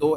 2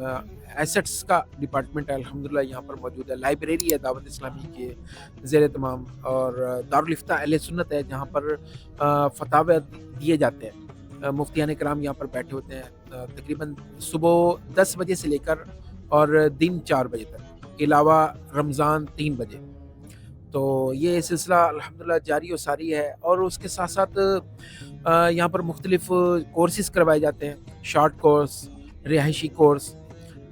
assets کا department ہے الحمدللہ یہاں پر موجود ہے، لائبریری ہے دعوت اسلامی کے زیر تمام، اور دارالفتہ اہل سنت ہے جہاں پر فتاوی دیے جاتے ہیں، مفتیان کرام یہاں پر بیٹھے ہوتے ہیں تقریباً صبح 10 بجے سے لے کر اور دن 4 بجے تک، علاوہ رمضان 3 بجے۔ تو یہ سلسلہ الحمدللہ جاری و ساری ہے، اور اس کے ساتھ ساتھ یہاں پر مختلف کورسز کروائے جاتے ہیں، شارٹ کورس، رہائشی کورس،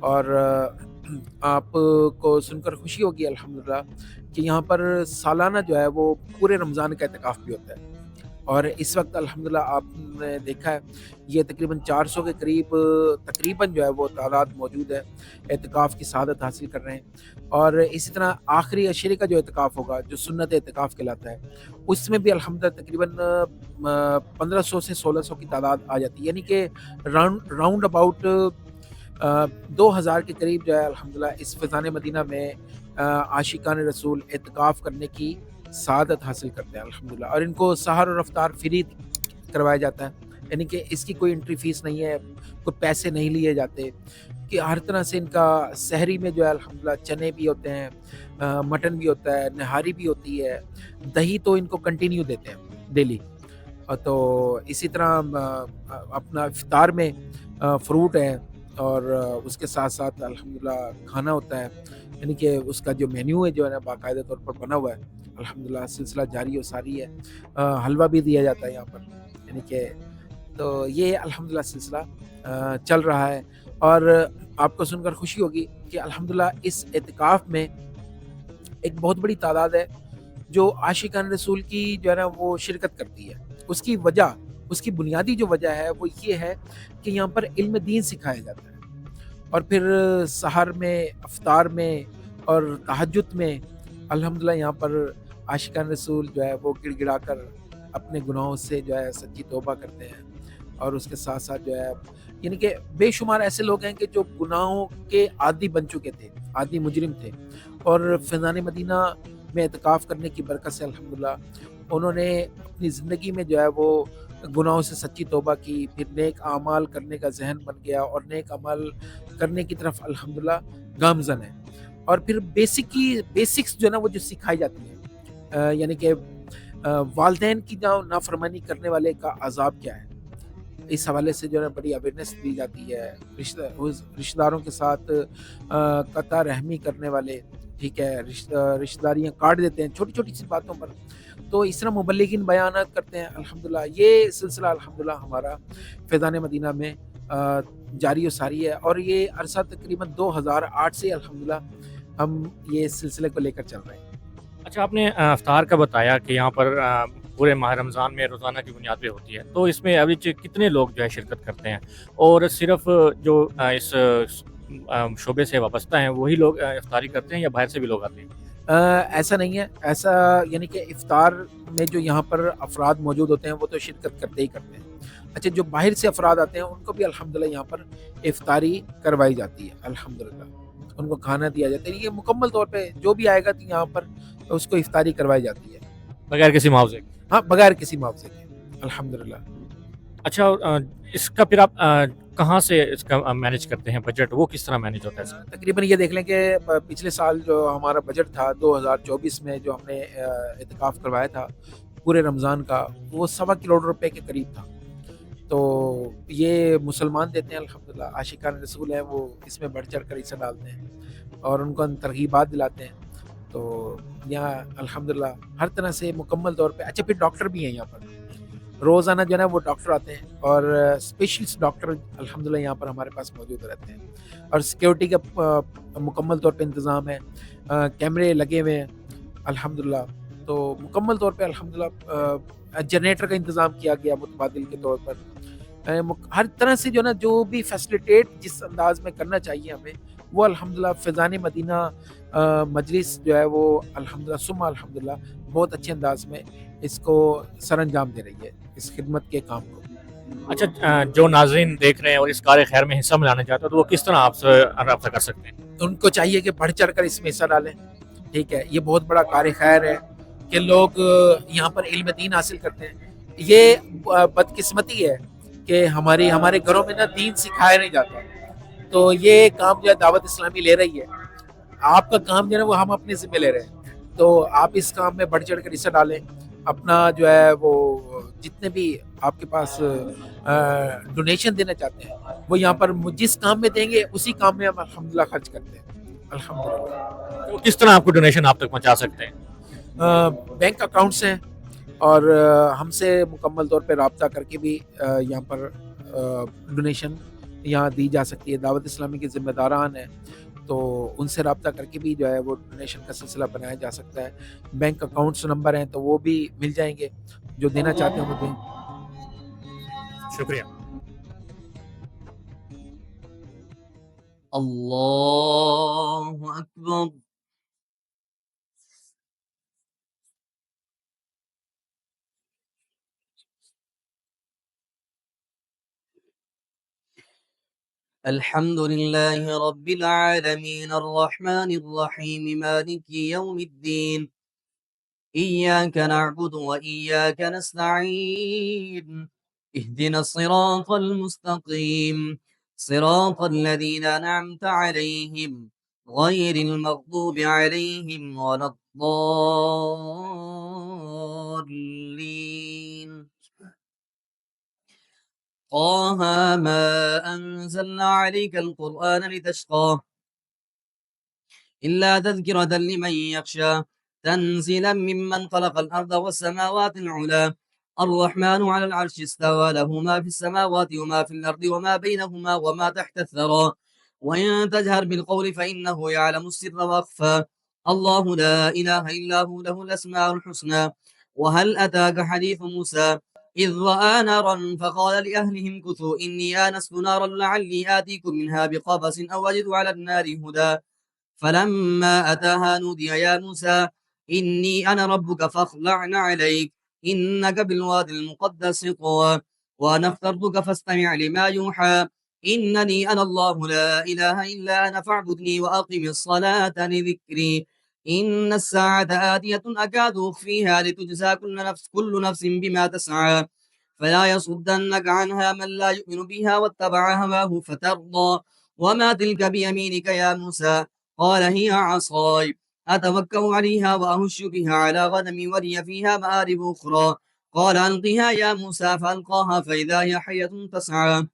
اور آپ کو سن کر خوشی ہوگی الحمدللہ کہ یہاں پر سالانہ جو ہے وہ پورے رمضان کا اعتکاف بھی ہوتا ہے، اور اس وقت الحمدللہ آپ نے دیکھا ہے یہ تقریباً 400 کے قریب تقریباً جو ہے وہ تعداد موجود ہے اعتکاف کی سعادت حاصل کر رہے ہیں۔ اور اسی طرح آخری عشرے کا جو اعتکاف ہوگا جو سنت اعتکاف کہلاتا ہے، اس میں بھی الحمدللہ تقریباً 1500 سے 1600 کی تعداد آ جاتی ہے، یعنی کہ راؤنڈ اباؤٹ 2000 کے قریب جو ہے الحمدللہ اس فیضان مدینہ میں عاشقان رسول اعتکاف کرنے کی سعادت حاصل کرتے ہیں الحمدللہ، اور ان کو سحر اور افطار فری کروایا جاتا ہے، یعنی کہ اس کی کوئی انٹری فیس نہیں ہے، کوئی پیسے نہیں لیے جاتے، کہ ہر طرح سے ان کا سحری میں جو ہے الحمدللہ چنے بھی ہوتے ہیں، مٹن بھی ہوتا ہے، نہاری بھی ہوتی ہے، دہی تو ان کو کنٹینیو دیتے ہیں ڈیلی، تو اسی طرح اپنا افطار میں فروٹ ہے، اور اس کے ساتھ ساتھ الحمدللہ کھانا ہوتا ہے، یعنی کہ اس کا جو مینیو ہے جو ہے نا باقاعدہ طور پر بنا ہوا ہے الحمدللہ، سلسلہ جاری و ساری ہے، حلوہ بھی دیا جاتا ہے یہاں پر، یعنی کہ تو یہ الحمدللہ سلسلہ چل رہا ہے۔ اور آپ کو سن کر خوشی ہوگی کہ الحمدللہ اس اعتکاف میں ایک بہت بڑی تعداد ہے جو عاشقان رسول کی جو ہے نا وہ شرکت کرتی ہے۔ اس کی وجہ، اس کی بنیادی جو وجہ ہے وہ یہ ہے کہ یہاں پر علم دین سکھایا جاتا ہے، اور پھر سحر میں، افطار میں اور تہجد میں الحمدللہ یہاں پر عاشقان رسول جو ہے وہ گڑ گڑا کر اپنے گناہوں سے جو ہے سچی توبہ کرتے ہیں، اور اس کے ساتھ ساتھ جو ہے یعنی کہ بے شمار ایسے لوگ ہیں کہ جو گناہوں کے عادی بن چکے تھے، عادی مجرم تھے، اور فیضان مدینہ میں اعتکاف کرنے کی برکت سے الحمدللہ انہوں نے اپنی زندگی میں جو ہے وہ گناہوں سے سچی توبہ کی، پھر نیک اعمال کرنے کا ذہن بن گیا، اور نیک عمل کرنے کی طرف الحمدللہ گامزن ہے، اور پھر بیسکس جو ہے نا وہ جو سکھائی جاتی ہیں، یعنی کہ والدین کی نافرمانی کرنے والے کا عذاب کیا ہے، اس حوالے سے جو ہے بڑی اویئرنیس دی جاتی ہے، رشتہ داروں کے ساتھ قطع رحمی کرنے والے، ٹھیک ہے، رشتہ داریاں کاٹ دیتے ہیں چھوٹی چھوٹی سی باتوں پر، تو اس طرح مبلغین بیانات کرتے ہیں الحمدللہ۔ یہ سلسلہ الحمدللہ ہمارا فیضان مدینہ میں جاری و ساری ہے، اور یہ عرصہ تقریباً 2008 سے الحمدللہ ہم یہ سلسلے کو لے کر چل رہے ہیں۔ اچھا، آپ نے افطار کا بتایا کہ یہاں پر پورے ماہ رمضان میں روزانہ کی بنیاد پہ ہوتی ہے، تو اس میں ایوریج کتنے لوگ جو ہے شرکت کرتے ہیں، اور صرف جو اس شعبے سے وابستہ ہیں وہی لوگ افطاری کرتے ہیں یا باہر سے بھی لوگ آتے ہیں؟ ایسا نہیں ہے، ایسا یعنی کہ افطار میں جو یہاں پر افراد موجود ہوتے ہیں وہ تو شرکت کرتے ہی کرتے ہیں۔ اچھا، جو باہر سے افراد آتے ہیں ان کو بھی الحمدللہ یہاں پر افطاری کروائی جاتی ہے الحمدللہ، ان کو کھانا دیا جاتا ہے، یہ مکمل طور پہ جو بھی آئے گا تو یہاں پر اس کو افطاری کروائی جاتی ہے بغیر کسی معاوضے کے؟ ہاں، بغیر کسی معاوضے کے الحمدللہ۔ اچھا، اس کا پھر آپ کہاں سے اس کا مینیج کرتے ہیں؟ بجٹ وہ کس طرح مینیج ہوتا ہے اس کا؟ تقریباً یہ دیکھ لیں کہ پچھلے سال جو ہمارا بجٹ تھا 2024 میں جو ہم نے اعتکاف کروایا تھا پورے رمضان کا، وہ 1.25 کروڑ روپے کے قریب تھا، تو یہ مسلمان دیتے ہیں الحمدللہ، عاشقان رسول ہیں وہ اس میں بڑھ چڑھ کر حصہ ڈالتے ہیں اور ان کو ترغیبات دلاتے ہیں، تو یہاں الحمدللہ ہر طرح سے مکمل طور پہ۔ اچھا، پھر ڈاکٹر بھی ہیں یہاں پر، روزانہ جو ہے نا وہ ڈاکٹر آتے ہیں، اور اسپیشلسٹ ڈاکٹر الحمدللہ یہاں پر ہمارے پاس موجود رہتے ہیں، اور سیکیورٹی کا مکمل طور پہ انتظام ہے، کیمرے لگے ہوئے ہیں الحمدللہ، تو مکمل طور پہ الحمدللہ جنریٹر کا انتظام کیا گیا متبادل کے طور پر، ہر طرح سے جو ہے نا جو بھی فیسلیٹیٹ جس انداز میں کرنا چاہیے ہمیں وہ الحمدللہ فیضان مدینہ مجلس جو ہے وہ الحمدللہ ثم الحمدللہ بہت اچھے انداز میں اس کو سر انجام دے رہی ہے، اس خدمت کے کام کو۔ اچھا، جو ناظرین دیکھ رہے ہیں اور اس کار خیر میں حصہ ملانا چاہتے ہیں تو وہ کس طرح آپ سے رابطہ کر سکتے ہیں؟ ان کو چاہیے کہ بڑھ چڑھ کر اس میں حصہ ڈالیں، ٹھیک ہے، یہ بہت بڑا کار خیر ہے کہ لوگ یہاں پر علم دین حاصل کرتے ہیں۔ یہ بدقسمتی ہے کہ ہمارے گھروں میں نا دین سکھایا نہیں جاتا، تو یہ کام جو ہے دعوت اسلامی لے رہی ہے. آپ کا کام جو ہے نا وہ ہم اپنے ذمہ لے رہے ہیں. تو آپ اس کام میں بڑھ چڑھ کر حصہ ڈالیں. اپنا جو ہے وہ جتنے بھی آپ کے پاس ڈونیشن دینا چاہتے ہیں وہ یہاں پر جس کام میں دیں گے اسی کام میں ہم الحمدللہ خرچ کرتے ہیں الحمدللہ. تو کس طرح آپ کو ڈونیشن آپ تک پہنچا سکتے ہیں؟ بینک اکاؤنٹس ہیں اور ہم سے مکمل طور پہ رابطہ کر کے بھی یہاں پر ڈونیشن یہاں دی جا سکتی ہے. دعوت اسلامی کے ذمہ داران ہیں تو ان سے رابطہ کر کے بھی جو ہے وہ ڈونیشن کا سلسلہ بنایا جا سکتا ہے. بینک اکاؤنٹس نمبر ہیں تو وہ بھی مل جائیں گے, جو دینا چاہتے ہیں وہ دیں. شکریہ. اللہ اکبر. الحمد لله رب العالمين الرحمن الرحيم مالك يوم الدين إياك نعبد وإياك نستعين اهدنا الصراط المستقيم صراط الذين أنعمت عليهم غير المغضوب عليهم ولا الضالين. طه ما أنزلنا عليك القرآن لتشقى إلا تذكرة لمن يخشى تنزيلا ممن خلق الأرض والسماوات العلى الرحمن على العرش استوى له ما في السماوات وما في الأرض وما بينهما وما تحت الثرى وإن تجهر بالقول فإنه يعلم السر وأخفى الله لا إله إلا هو له الأسماء الحسنى. وهل أتاك حديث موسى إذ رأى نارا فقال لأهلهم كثوا إني آنست نارا لعلي آتيكم منها بقبس أو أجد على النار هدى فلما أتاها نودي يا موسى إني أنا ربك فاخلع عليك إنك بالوادي المقدس طوى وأنا اخترتك فاستمع لما يوحى إنني أنا الله لا إله إلا أنا فاعبدني وأقم الصلاة لذكري إن الساعة آتية أكاد أخفيها لتجزى كل نفس بما تسعى فلا يصدنك عنها من لا يؤمن بها واتبع هواه فترضى. وما تلك بيمينك يا موسى قال هي عصاي أتوكأ عليها وأهش بها على غنمي ولي فيها مآرب أخرى قال ألقها يا موسى فألقاها فإذا هي حية تسعى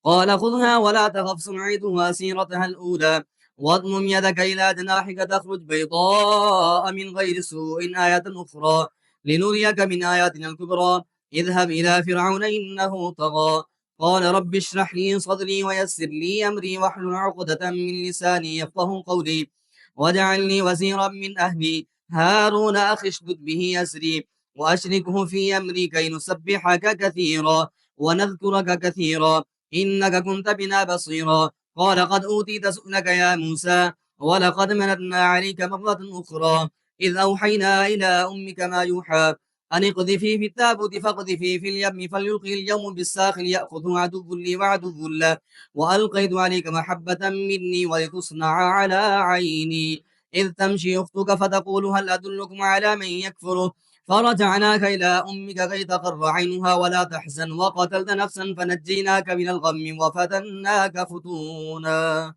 قال خذها ولا تخف سنعيدها سيرتها الأولى واضمم يدك إلى جناحك تخرج بيضاء من غير سوء آية أخرى لنريك من آياتنا الكبرى اذهب إلى فرعون إنه طغى قال رب اشرح لي صدري ويسر لي أمري واحلل عقدة من لساني يفقه قولي واجعل لي وزيرا من أهلي هارون أخي اشدد به أسري وأشركه في أمري كي نسبحك كثيرا ونذكرك كثيرا إنك كنت بنا بصيرا قال قد أوتيت سؤلك يا موسى ولقد مننا عليك مرة أخرى إذ أوحينا إلى أمك ما يوحى أن اقذفي في التابوت فاقذفي في اليم فليلقي اليوم بالساخن يأخذه عدو لي وعدو له وألقيت عليك محبة مني ولتصنع على عيني إذ تمشي أختك فتقول هل أدلكم على من يكفره فرجعناك إلى أمك كي تقر عينها ولا تحزن وقتلت نفسا فنجيناك من الغم وفتناك فتونا.